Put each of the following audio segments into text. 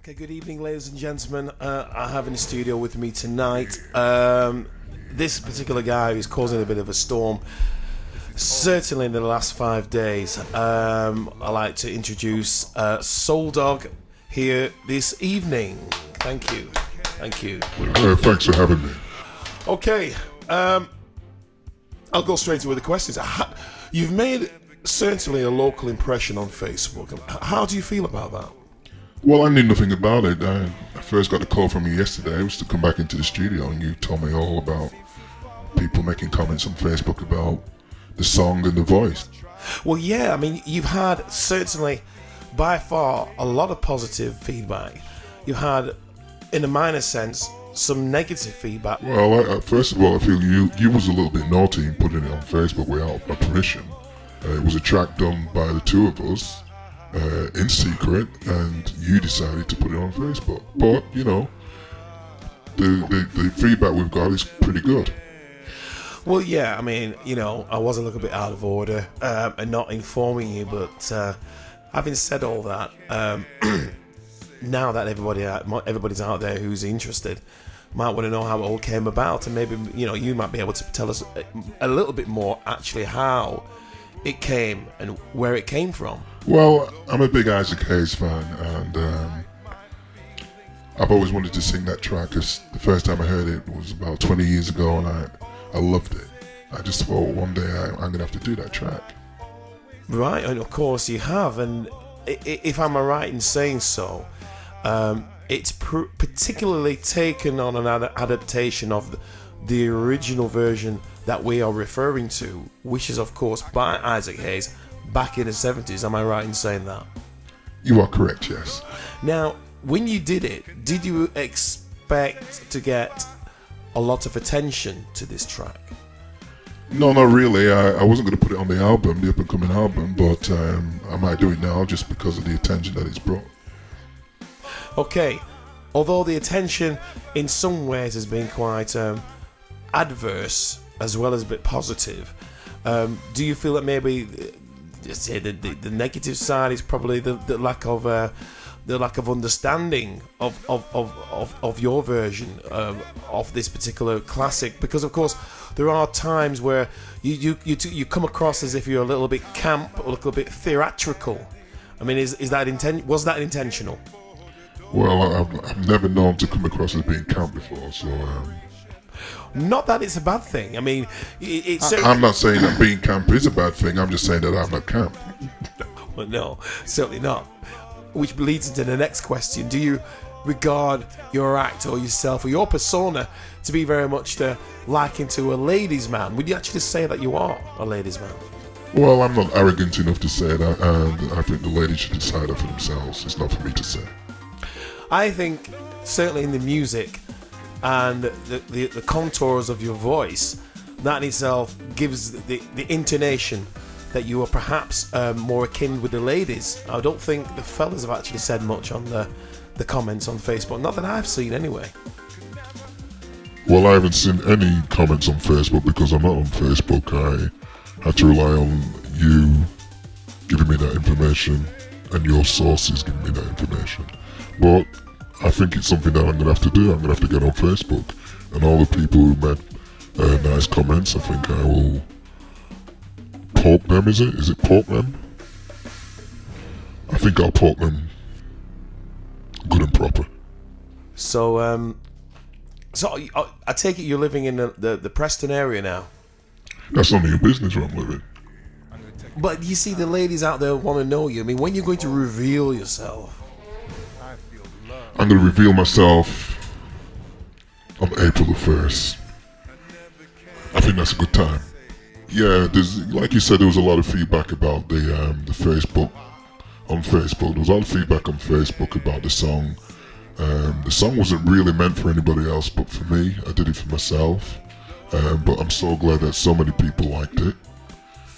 Okay, good evening, ladies and gentlemen. I have in the studio with me tonight this particular guy who's causing a bit of a storm, certainly in the last 5 days. I'd like to introduce SOULDAWG here this evening. Thank you. Thank you. Thanks for having me. Okay, I'll go straight with the questions. You've made certainly a local impression on Facebook. How do you feel about that? Well, I knew nothing about it. I first got a call from you yesterday. I was to come back into the studio and you told me all about people making comments on Facebook about the song and the voice. Well, yeah, I mean, you've had certainly by far a lot of positive feedback. You've had, in a minor sense, some negative feedback. Well, first of all, I feel you was a little bit naughty in putting it on Facebook without my permission. It was a track done by the two of us. In secret, and you decided to put it on Facebook. But you know, the feedback we've got is pretty good. Well, yeah, I mean, you know, I was a little bit out of order and not informing you, but having said all that, now that everybody's out there who's interested might want to know how it all came about, and maybe you might be able to tell us a little bit more actually how it came and where it came from. Well, I'm a big Isaac Hayes fan, and I've always wanted to sing that track because the first time I heard it was about 20 years ago, and I loved it. I just thought one day I'm going to have to do that track. Right, and of course you have, and if I'm right in saying so, it's particularly taken on an adaptation of the original version that we are referring to, which is of course by Isaac Hayes back in the 70s. Am I right in saying that? You are correct, yes. Now, when you did it, did you expect to get a lot of attention to this track? No, not really. I wasn't going to put it on the album, the up-and-coming album, but I might do it now just because of the attention that it's brought. Okay, although the attention in some ways has been quite adverse as well as a bit positive, do you feel that maybe say the negative side is probably the lack of understanding of your version of this particular classic? Because of course there are times where you come across as if you're a little bit camp, a little bit theatrical. I mean, was that intentional? Well, I've never known to come across as being camp before, so not that it's a bad thing. I mean, I'm not saying that being camp is a bad thing. I'm just saying that I'm not camp. Well, no, certainly not. Which leads into the next question. Do you regard your act or yourself or your persona to be very much likened to a ladies' man? Would you actually say that you are a ladies' man? Well, I'm not arrogant enough to say that, and I think the ladies should decide that for themselves. It's not for me to say. I think certainly in the music and the contours of your voice, that in itself gives the intonation that you are perhaps more akin with the ladies. I don't think the fellas have actually said much on the comments on Facebook, not that I've seen anyway. Well, I haven't seen any comments on Facebook because I'm not on Facebook. I had to rely on you giving me that information and your sources giving me that information. But I think it's something that I'm going to have to do. I'm going to have to get on Facebook. And all the people who made nice comments, I think I will poke them, is it? Is it poke them? I think I'll poke them good and proper. So, I take it you're living in the Preston area now? That's none of your business where I'm living. But you see, the ladies out there want to know you. I mean, when you're going to reveal yourself? I'm going to reveal myself on April the 1st. I think that's a good time. Yeah, like you said, there was a lot of feedback about the Facebook. On Facebook, there was a lot of feedback on Facebook about the song. The song wasn't really meant for anybody else but for me. I did it for myself. But I'm so glad that so many people liked it.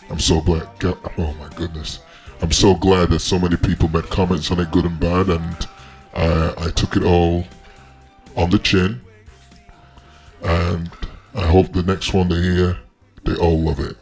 I'm so glad. Oh my goodness. I'm so glad that so many people made comments on it, good and bad, and I took it all on the chin, and I hope the next one they hear, they all love it.